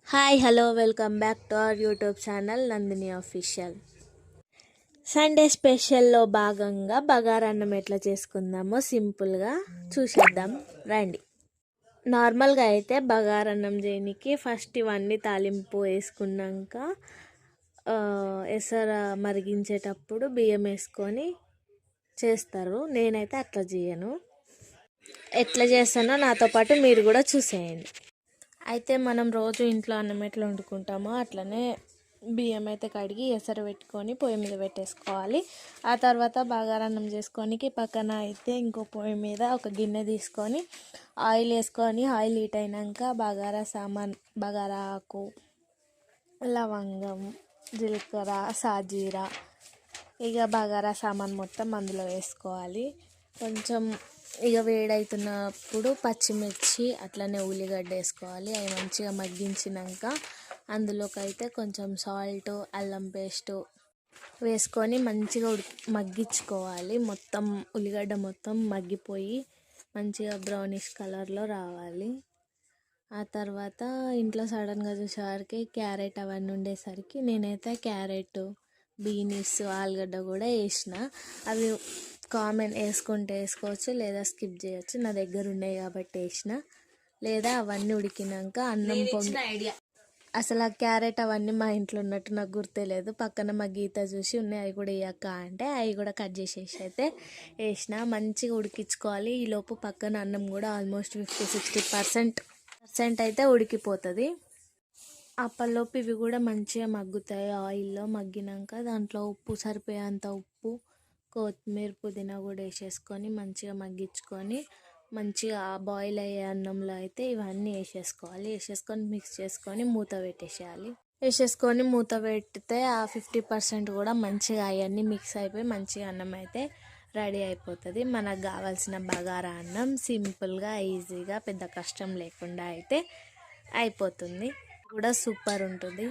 Hi hello welcome back to our YouTube channel Nandini official. Sunday స్పెషల్లో భాగంగా బగారన్నం ఎట్లా చేసుకుందామో సింపుల్గా చూసేద్దాం రండి. నార్మల్గా అయితే బగారన్నం చేయడానికి ఫస్ట్ ఇవన్నీ తాలింపు వేసుకున్నాక ఎసర మరిగించేటప్పుడు బియ్యం వేసుకొని చేస్తారు. నేనైతే అట్లా చేయను. ఎట్లా చేస్తానో నాతో పాటు మీరు కూడా చూసేయండి. అయితే మనం రోజు ఇంట్లో అన్నం ఎట్లా వండుకుంటామో అట్లనే బియ్యం అయితే కడిగి ఎసరు పెట్టుకొని పొయ్యి మీద పెట్టేసుకోవాలి. ఆ తర్వాత బగారన్నం చేసుకోనికి పక్కన అయితే ఇంకో పొయ్యి మీద ఒక గిన్నె తీసుకొని ఆయిల్ వేసుకొని ఆయిల్ హీట్ అయినాక బగారా ఆకు, లవంగం, జీలకర్ర, సాజీరా ఇక బగారా సామాన్ మొత్తం అందులో వేసుకోవాలి. కొంచెం ఇక వేడవుతున్నప్పుడు పచ్చిమిర్చి అట్లనే ఉల్లిగడ్డ వేసుకోవాలి. అవి మంచిగా మగ్గించినాక అందులోకి అయితే కొంచెం సాల్ట్, అల్లం పేస్ట్ వేసుకొని మంచిగా మగ్గించుకోవాలి. మొత్తం ఉల్లిగడ్డ మొత్తం మగ్గిపోయి మంచిగా బ్రౌనిష్ కలర్లో రావాలి. ఆ తర్వాత ఇంట్లో సడన్గా చూసేసరికి క్యారెట్ అవన్నీ ఉండేసరికి నేనైతే క్యారెట్, బీనీస్, ఆలుగడ్డ కూడా వేసిన. అవి కామన్, వేసుకుంటే వేసుకోవచ్చు లేదా స్కిప్ చేయొచ్చు. నా దగ్గర ఉన్నాయి కాబట్టి వేసిన. లేదా అవన్నీ ఉడికినాక అన్నం పొంగి అసలు ఆ క్యారెట్ అవన్నీ మా ఇంట్లో ఉన్నట్టు నాకు గుర్తులేదు. పక్కన మా గీత చూసి ఉన్నాయి అవి కూడా వేయక్క అంటే అవి కూడా కట్ చేసేసి అయితే వేసిన. మంచిగా ఉడికించుకోవాలి. ఈలోపు పక్కన అన్నం కూడా ఆల్మోస్ట్ 50-60% అయితే ఉడికిపోతుంది. అప్పటిలోపు ఇవి కూడా మంచిగా మగ్గుతాయి. ఆయిల్లో మగ్గినాక దాంట్లో ఉప్పు, సరిపోయేంత ఉప్పు, కొత్తిమీర, పుదీనా కూడా వేసేసుకొని మంచిగా మగ్గించుకొని మంచిగా బాయిల్ అయ్యే అన్నంలో అయితే ఇవన్నీ వేసేసుకొని మిక్స్ చేసుకొని మూత పెట్టేసేయాలి. మూత పెడితే ఆ 50% కూడా మంచిగా అవన్నీ మిక్స్ అయిపోయి మంచిగా అన్నం అయితే రెడీ అయిపోతుంది. మనకు కావాల్సిన బగారా అన్నం సింపుల్గా, ఈజీగా, పెద్ద కష్టం లేకుండా అయితే అయిపోతుంది. కూడా సూపర్ ఉంటుంది.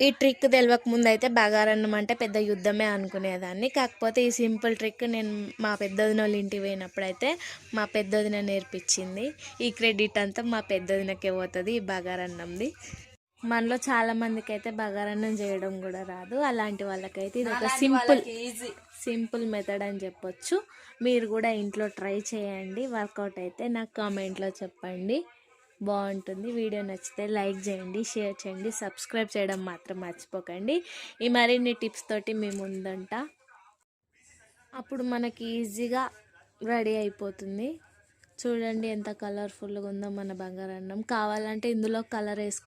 ఈ ట్రిక్ తెలియక ముందు అయితే బగారన్నం అంటే పెద్ద యుద్ధమే అనుకునేదాన్ని. కాకపోతే ఈ సింపుల్ ట్రిక్ నేను మా పెద్దదిన వాళ్ళ ఇంటికి పోయినప్పుడు అయితే మా పెద్దదిన నేర్పించింది. ఈ క్రెడిట్ అంతా మా పెద్దదినకే పోతుంది ఈ బగారన్నంది. మనలో చాలా మందికి అయితే బగారన్నం చేయడం కూడా రాదు. అలాంటి వాళ్ళకైతే ఇది ఒక సింపుల్ మెథడ్ అని చెప్పొచ్చు. మీరు కూడా ఇంట్లో ట్రై చేయండి. వర్కౌట్ అయితే నాకు కామెంట్లో చెప్పండి. బాగుంటుంది. వీడియో నచ్చితే లైక్ చేయండి, షేర్ చేయండి, సబ్స్క్రైబ్ చేయడం మాత్రం మర్చిపోకండి. ఈ మరిన్ని టిప్స్ తోటి మీ ముందంట. అప్పుడు మనకి ఈజీగా రెడీ అయిపోతుంది. చూడండి ఎంత కలర్ఫుల్గా ఉందో మన బగారన్నం. కావాలంటే ఇందులో కలర్